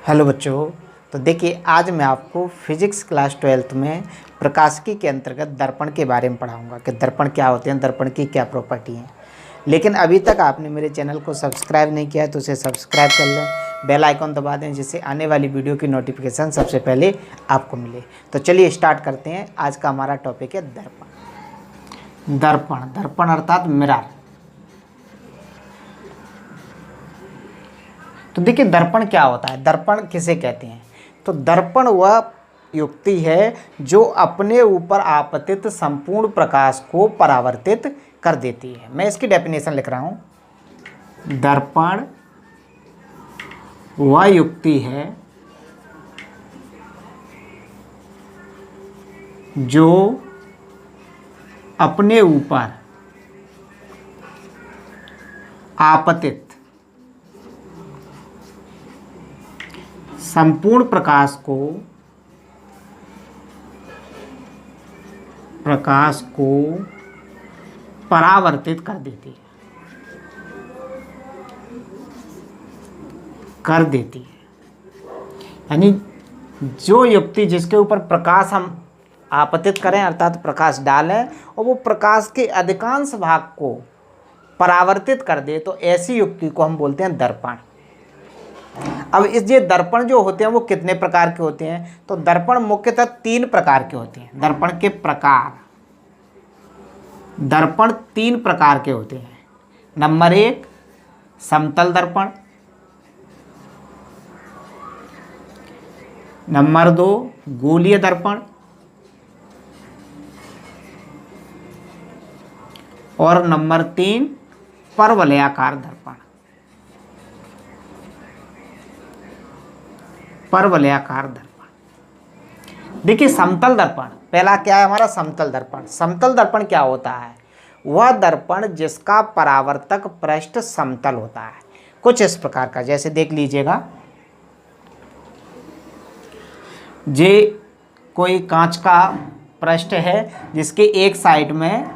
Hello बच्चों। तो देखिए, आज मैं आपको फिजिक्स क्लास 12th में प्रकाशिकी के अंतर्गत दर्पण के बारे में पढ़ाऊंगा कि दर्पण क्या होते हैं, दर्पण की क्या प्रॉपर्टी है। लेकिन अभी तक आपने मेरे चैनल को सब्सक्राइब नहीं किया है तो उसे सब्सक्राइब कर लें, बेल आइकन दबा दें जिससे आने वाली वीडियो की नोटिफिकेशन सबसे पहले आपको मिले। तो चलिए स्टार्ट करते हैं। आज का हमारा टॉपिक है दर्पण। दर्पण दर्पण अर्थात मिरर। तो देखिए, दर्पण क्या होता है, दर्पण किसे कहते हैं। तो दर्पण वह युक्ति है जो अपने ऊपर आपतित संपूर्ण प्रकाश को परावर्तित कर देती है। मैं इसकी डेफिनेशन लिख रहा हूं। दर्पण वह युक्ति है जो अपने ऊपर आपतित संपूर्ण प्रकाश को परावर्तित कर देती है। यानी जो युक्ति जिसके ऊपर प्रकाश हम आपतित करें अर्थात प्रकाश डालें और वो प्रकाश के अधिकांश भाग को परावर्तित कर दे, तो ऐसी युक्ति को हम बोलते हैं दर्पण। अब ये दर्पण जो होते हैं वो कितने प्रकार के होते हैं। तो दर्पण मुख्यतः 3 प्रकार के होते हैं। दर्पण के प्रकार, दर्पण 3 प्रकार के होते हैं। नंबर 1 समतल दर्पण, नंबर 2 गोलीय दर्पण और नंबर 3 परवलयाकार दर्पण। परवलयाकार दर्पण। देखिए, समतल दर्पण पहला क्या है हमारा, समतल दर्पण। समतल दर्पण क्या होता है, वह दर्पण जिसका परावर्तक पृष्ठ समतल होता है। कुछ इस प्रकार का, जैसे देख लीजिएगा, ये कोई कांच का पृष्ठ है जिसके एक साइड में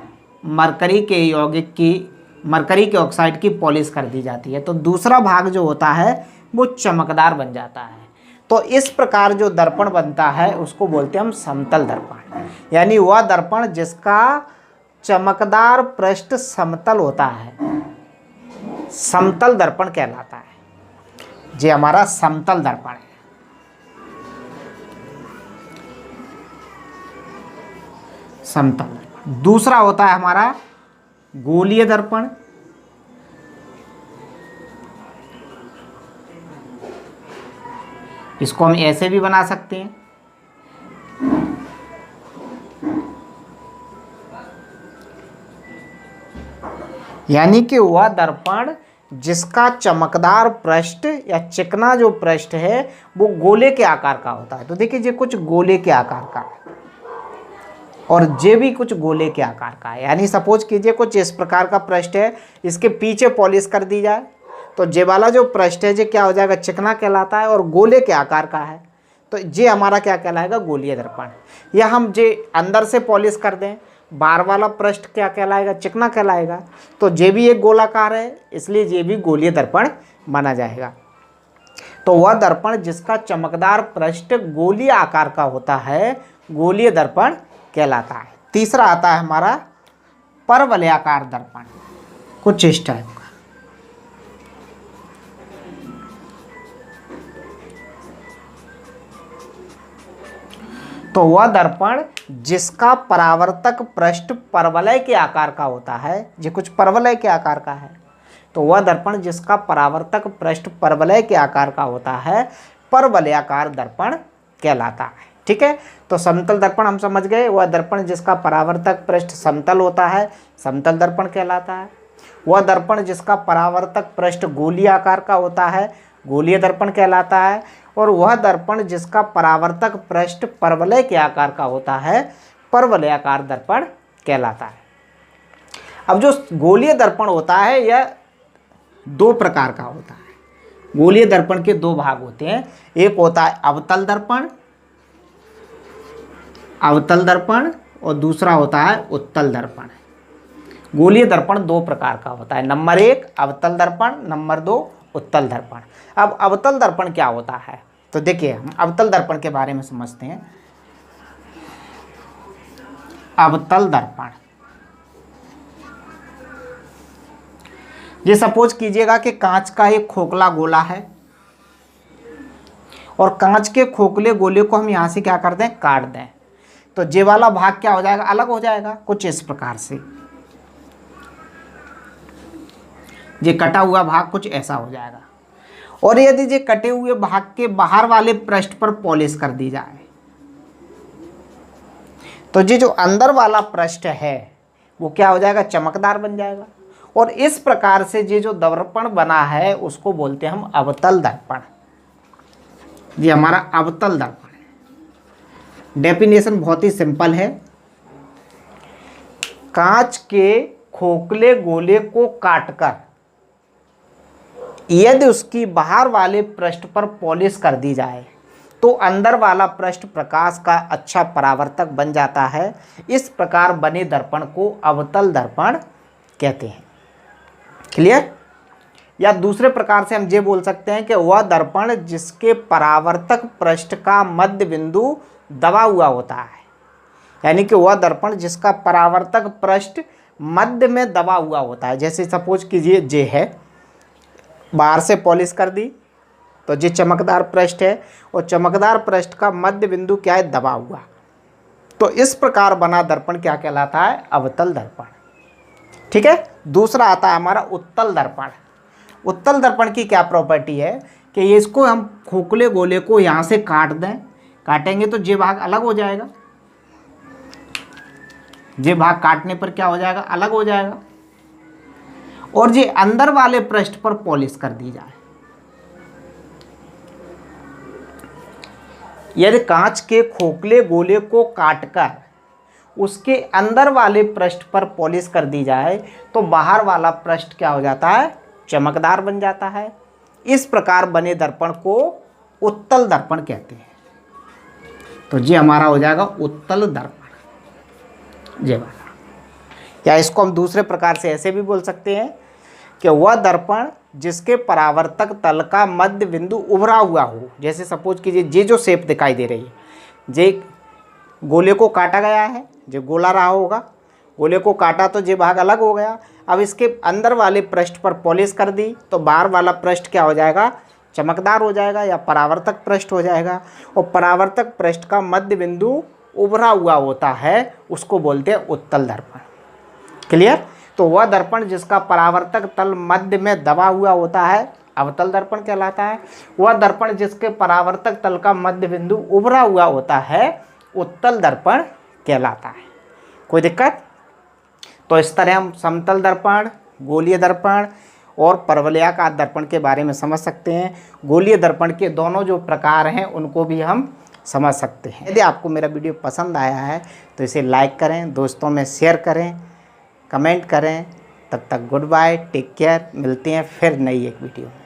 मरकरी के ऑक्साइड की पॉलिश कर दी जाती है, तो दूसरा भाग जो होता है वो चमकदार बन जाता है। तो इस प्रकार जो दर्पण बनता है उसको बोलते हैं हम समतल दर्पण। यानी वह दर्पण जिसका चमकदार पृष्ठ समतल होता है, समतल दर्पण कहलाता है। ये हमारा समतल दर्पण है। समतल दर्पण। दूसरा होता है हमारा गोलीय दर्पण। इसको हम ऐसे भी बना सकते हैं। यानी कि वह दर्पण जिसका चमकदार पृष्ठ या चिकना जो पृष्ठ है वो गोले के आकार का होता है। तो देखिए, ये कुछ गोले के आकार का है और ये भी कुछ गोले के आकार का है। यानी सपोज कीजिए कुछ इस प्रकार का पृष्ठ है, इसके पीछे पॉलिश कर दी जाए तो जे वाला जो पृष्ठ है ये क्या हो जाएगा, चिकना कहलाता है और गोले के आकार का है। तो ये हमारा क्या कहलाएगा, गोलीय दर्पण। या हम जे अंदर से पॉलिश कर दें, बाहर वाला पृष्ठ क्या कहलाएगा, चिकना कहलाएगा। तो ये भी एक गोलाकार है, इसलिए ये भी गोलीय दर्पण माना जाएगा। तो वह दर्पण जिसका चमकदार पृष्ठ गोलीय आकार का होता है गोलीय दर्पण कहलाता है। तीसरा आता है हमारा परवलयाकार दर्पण। कुछ इस टाइप का। तो वह दर्पण जिसका परावर्तक पृष्ठ परवलय के आकार का होता है, ये कुछ परवलय के आकार का है। तो वह दर्पण जिसका परावर्तक पृष्ठ परवलय के आकार का होता है परवलयाकार दर्पण कहलाता है। ठीक है। तो समतल दर्पण हम समझ गए, वह दर्पण जिसका परावर्तक पृष्ठ समतल होता है समतल दर्पण कहलाता है। वह दर्पण जिसका परावर्तक पृष्ठ गोलीय आकार का होता है गोलीय दर्पण कहलाता है। और वह दर्पण जिसका परावर्तक पृष्ठ परवलय के आकार का होता है परवलयाकार दर्पण कहलाता है। अब जो गोलीय दर्पण होता है यह 2 प्रकार का होता है। गोलीय दर्पण के 2 भाग होते हैं। एक होता है अवतल दर्पण और दूसरा होता है उत्तल दर्पण। गोलीय दर्पण 2 प्रकार का होता है। नंबर 1 अवतल दर्पण, नंबर 2 उत्तल दर्पण। अब अवतल दर्पण क्या होता है, तो देखिए हम अवतल दर्पण के बारे में समझते हैं। अवतल दर्पण, ये सपोज कीजिएगा कि कांच का एक खोखला गोला है और कांच के खोखले गोले को हम यहां से क्या कर दें, काट दें, तो ये वाला भाग क्या हो जाएगा, अलग हो जाएगा कुछ इस प्रकार से। ये कटा हुआ भाग कुछ ऐसा हो जाएगा। और यदि ये कटे हुए भाग के बाहर वाले पृष्ठ पर पॉलिश कर दी जाए तो ये जो अंदर वाला पृष्ठ है वो क्या हो जाएगा, चमकदार बन जाएगा। और इस प्रकार से ये जो दर्पण बना है उसको बोलते हैं हम अवतल दर्पण। ये हमारा अवतल दर्पण है। डेफिनेशन बहुत ही सिंपल है, कांच के खोखले गोले को काटकर यदि उसकी बाहर वाले पृष्ठ पर पॉलिश कर दी जाए तो अंदर वाला पृष्ठ प्रकाश का अच्छा परावर्तक बन जाता है। इस प्रकार बने दर्पण को अवतल दर्पण कहते हैं। क्लियर? या दूसरे प्रकार से हम ये बोल सकते हैं कि वह दर्पण जिसके परावर्तक पृष्ठ का मध्य बिंदु दबा हुआ होता है, यानी कि वह दर्पण जिसका परावर्तक पृष्ठ मध्य में दबा हुआ होता है। जैसे सपोज कीजिए ये है, बाहर से पॉलिश कर दी तो ये चमकदार पृष्ठ है और चमकदार पृष्ठ का मध्य बिंदु क्या है, दबा हुआ। तो इस प्रकार बना दर्पण क्या कहलाता है, अवतल दर्पण। ठीक है। दूसरा आता है हमारा उत्तल दर्पण। उत्तल दर्पण की क्या प्रॉपर्टी है कि ये इसको हम खोखले गोले को यहाँ से काट दें, काटेंगे तो ये भाग अलग हो जाएगा, ये भाग काटने पर क्या हो जाएगा, अलग हो जाएगा। और ये अंदर वाले पृष्ठ पर पॉलिश कर दी जाए। यदि कांच के खोखले गोले को काटकर उसके अंदर वाले पृष्ठ पर पॉलिश कर दी जाए तो बाहर वाला पृष्ठ क्या हो जाता है, चमकदार बन जाता है। इस प्रकार बने दर्पण को उत्तल दर्पण कहते हैं। तो ये हमारा हो जाएगा उत्तल दर्पण, ये वाला। या इसको हम दूसरे प्रकार से ऐसे भी बोल सकते हैं कि वह दर्पण जिसके परावर्तक तल का मध्य बिंदु उभरा हुआ हो। जैसे सपोज कीजिए ये जो शेप दिखाई दे रही है, ये गोले को काटा गया है, जो गोला रहा होगा, गोले को काटा तो ये भाग अलग हो गया। अब इसके अंदर वाले पृष्ठ पर पॉलिश कर दी तो बाहर वाला पृष्ठ क्या हो जाएगा, चमकदार हो जाएगा या परावर्तक पृष्ठ हो जाएगा। और परावर्तक पृष्ठ का मध्य बिंदु उभरा हुआ होता है, उसको बोलते हैं उत्तल दर्पण। क्लियर? तो वह दर्पण जिसका परावर्तक तल मध्य में दबा हुआ होता है अवतल दर्पण कहलाता है। वह दर्पण जिसके परावर्तक तल का मध्य बिंदु उभरा हुआ होता है उत्तल दर्पण कहलाता है। कोई दिक्कत? तो इस तरह हम समतल दर्पण, गोलीय दर्पण और परवलयाकार दर्पण के बारे में समझ सकते हैं। गोलीय दर्पण के दोनों जो प्रकार हैं उनको भी हम समझ सकते हैं। यदि आपको मेरा वीडियो पसंद आया है तो इसे लाइक करें, दोस्तों में शेयर करें, कमेंट करें। तब तक गुड बाय, टेक केयर। मिलते हैं फिर नई एक वीडियो में।